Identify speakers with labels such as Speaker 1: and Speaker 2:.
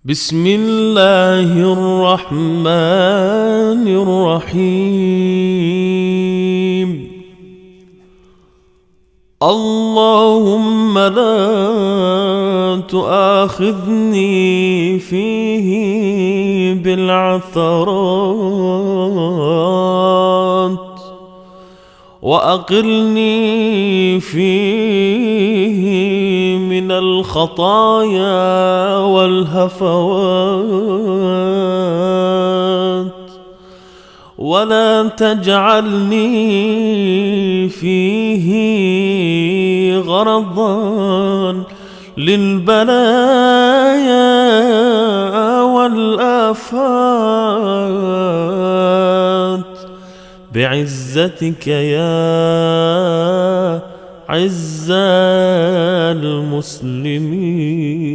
Speaker 1: بسم الله الرحمن الرحيم. اللهم لا تؤاخذني فيه بالعثرات، وأقلني فيه من الخطايا والهفوات، ولا تجعلني فيه غرضا للبلايا والآفات، بعزتك يا عز المسلمين.